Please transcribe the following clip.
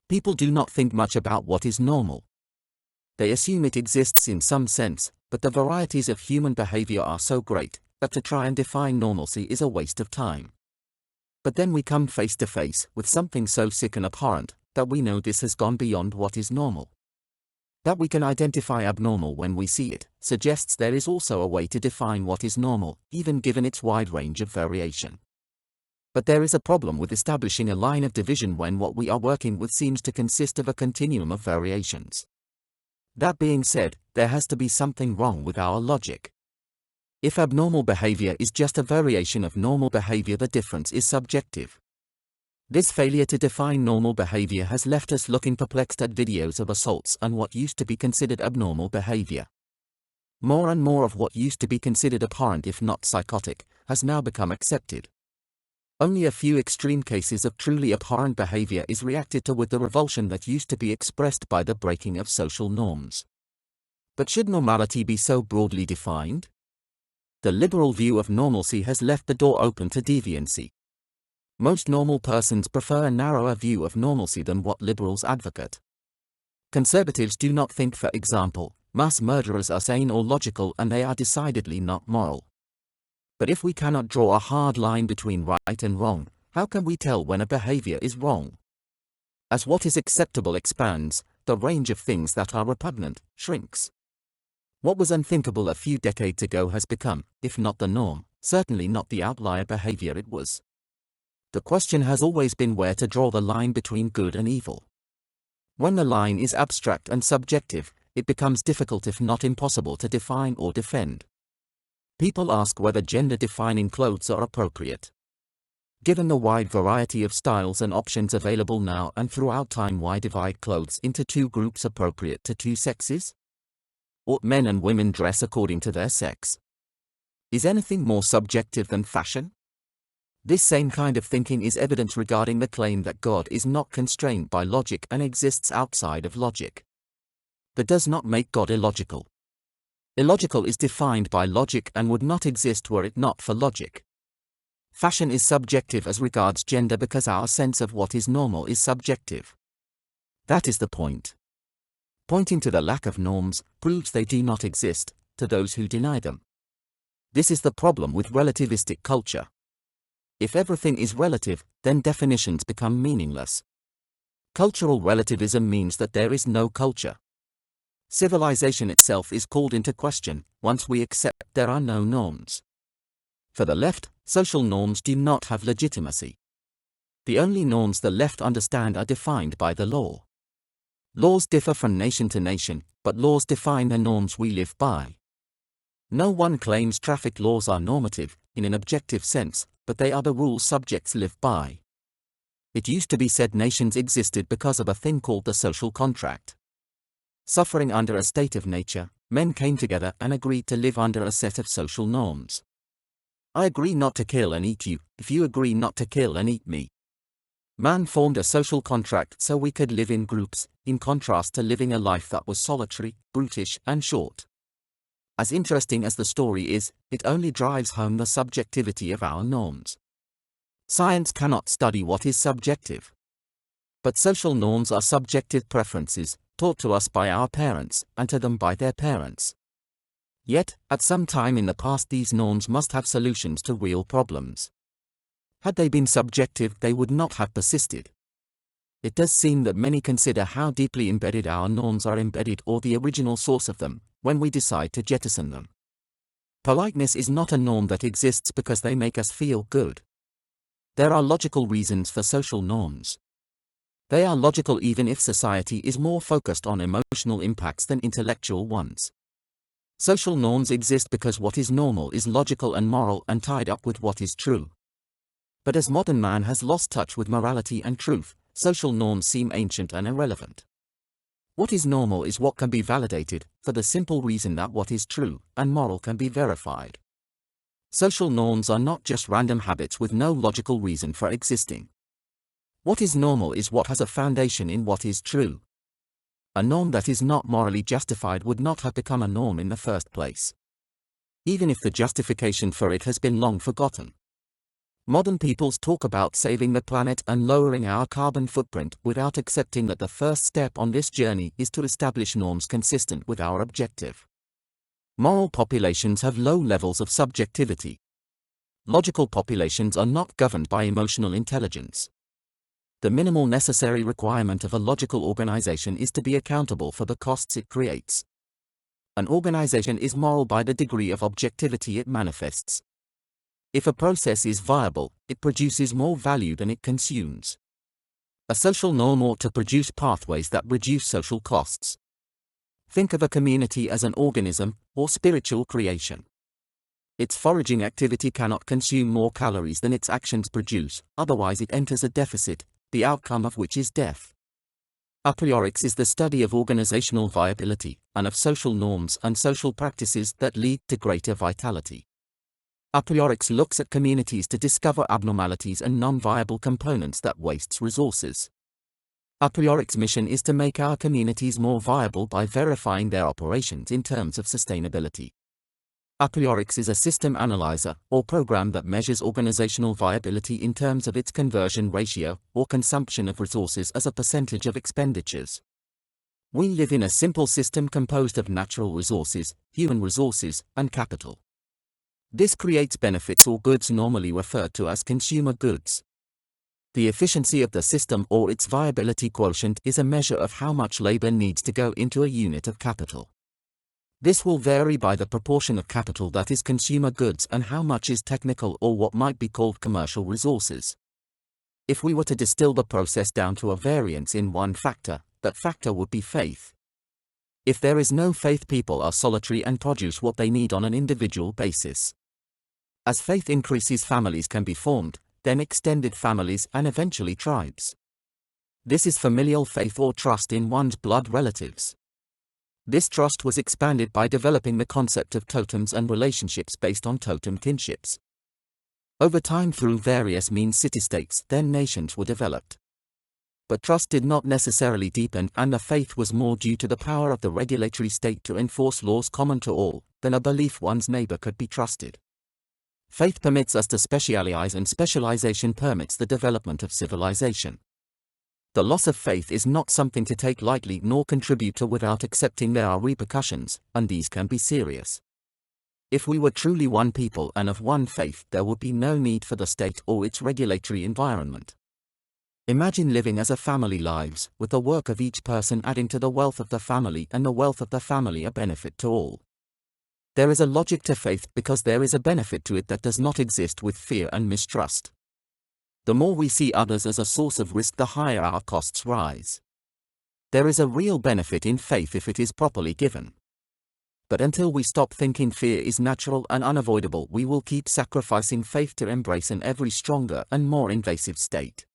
People do not think much about what is normal. They assume it exists in some sense, but the varieties of human behavior are so great that to try and define normalcy is a waste of time. But then we come face to face with something so sick and abhorrent that we know this has gone beyond what is normal. That we can identify abnormal when we see it suggests there is also a way to define what is normal, even given its wide range of variation. But there is a problem with establishing a line of division when what we are working with seems to consist of a continuum of variations. That being said, there has to be something wrong with our logic. If abnormal behavior is just a variation of normal behavior, the difference is subjective. This failure to define normal behavior has left us looking perplexed at videos of assaults and what used to be considered abnormal behavior. More and more of what used to be considered abhorrent, if not psychotic, has now become accepted. Only a few extreme cases of truly abhorrent behavior is reacted to with the revulsion that used to be expressed by the breaking of social norms. But should normality be so broadly defined? The liberal view of normalcy has left the door open to deviancy. Most normal persons prefer a narrower view of normalcy than what liberals advocate. Conservatives do not think, for example, mass murderers are sane or logical, and they are decidedly not moral. But if we cannot draw a hard line between right and wrong, how can we tell when a behavior is wrong? As what is acceptable expands, the range of things that are repugnant shrinks. What was unthinkable a few decades ago has become, if not the norm, certainly not the outlier behavior it was. The question has always been where to draw the line between good and evil. When the line is abstract and subjective, it becomes difficult, if not impossible, to define or defend. People ask whether gender-defining clothes are appropriate. Given the wide variety of styles and options available now and throughout time, why divide clothes into two groups appropriate to two sexes? Ought men and women dress according to their sex? Is anything more subjective than fashion? This same kind of thinking is evident regarding the claim that God is not constrained by logic and exists outside of logic. That does not make God illogical. Illogical is defined by logic and would not exist were it not for logic. Fashion is subjective as regards gender because our sense of what is normal is subjective. That is the point. Pointing to the lack of norms proves they do not exist, to those who deny them. This is the problem with relativistic culture. If everything is relative, then definitions become meaningless. Cultural relativism means that there is no culture. Civilization itself is called into question once we accept there are no norms. For the left, social norms do not have legitimacy. The only norms the left understand are defined by the law. Laws differ from nation to nation, but laws define the norms we live by. No one claims traffic laws are normative, in an objective sense, but they are the rules subjects live by. It used to be said nations existed because of a thing called the social contract. Suffering under a state of nature, men came together and agreed to live under a set of social norms. I agree not to kill and eat you, if you agree not to kill and eat me. Man formed a social contract so we could live in groups, in contrast to living a life that was solitary, brutish, and short. As interesting as the story is, it only drives home the subjectivity of our norms. Science cannot study what is subjective. But social norms are subjective preferences, taught to us by our parents, and to them by their parents. Yet, at some time in the past, these norms must have solutions to real problems. Had they been subjective, they would not have persisted. It does seem that many consider how deeply embedded our norms are embedded, or the original source of them, when we decide to jettison them. Politeness is not a norm that exists because they make us feel good. There are logical reasons for social norms. They are logical even if society is more focused on emotional impacts than intellectual ones. Social norms exist because what is normal is logical and moral and tied up with what is true. But as modern man has lost touch with morality and truth, social norms seem ancient and irrelevant. What is normal is what can be validated, for the simple reason that what is true and moral can be verified. Social norms are not just random habits with no logical reason for existing. What is normal is what has a foundation in what is true. A norm that is not morally justified would not have become a norm in the first place, even if the justification for it has been long forgotten. Modern peoples talk about saving the planet and lowering our carbon footprint without accepting that the first step on this journey is to establish norms consistent with our objective. Moral populations have low levels of subjectivity. Logical populations are not governed by emotional intelligence. The minimal necessary requirement of a logical organization is to be accountable for the costs it creates. An organization is moral by the degree of objectivity it manifests. If a process is viable, it produces more value than it consumes. A social norm ought to produce pathways that reduce social costs. Think of a community as an organism, or spiritual creation. Its foraging activity cannot consume more calories than its actions produce, otherwise it enters a deficit, the outcome of which is death. Apriorics is the study of organizational viability, and of social norms and social practices that lead to greater vitality. Apriorics looks at communities to discover abnormalities and non-viable components that wastes resources. Apriorics' mission is to make our communities more viable by verifying their operations in terms of sustainability. Apriorics is a system analyzer, or program that measures organizational viability in terms of its conversion ratio, or consumption of resources as a percentage of expenditures. We live in a simple system composed of natural resources, human resources, and capital. This creates benefits or goods normally referred to as consumer goods. The efficiency of the system or its viability quotient is a measure of how much labor needs to go into a unit of capital. This will vary by the proportion of capital that is consumer goods and how much is technical or what might be called commercial resources. If we were to distill the process down to a variance in one factor, that factor would be faith. If there is no faith, people are solitary and produce what they need on an individual basis. As faith increases, families can be formed, then extended families and eventually tribes. This is familial faith or trust in one's blood relatives. This trust was expanded by developing the concept of totems and relationships based on totem kinships. Over time, through various means, city-states, then nations, were developed. But trust did not necessarily deepen, and the faith was more due to the power of the regulatory state to enforce laws common to all, than a belief one's neighbor could be trusted. Faith permits us to specialize, and specialization permits the development of civilization. The loss of faith is not something to take lightly nor contribute to without accepting there are repercussions, and these can be serious. If we were truly one people and of one faith, there would be no need for the state or its regulatory environment. Imagine living as a family lives, with the work of each person adding to the wealth of the family and the wealth of the family a benefit to all. There is a logic to faith because there is a benefit to it that does not exist with fear and mistrust. The more we see others as a source of risk, the higher our costs rise. There is a real benefit in faith if it is properly given. But until we stop thinking fear is natural and unavoidable, we will keep sacrificing faith to embrace an ever stronger and more invasive state.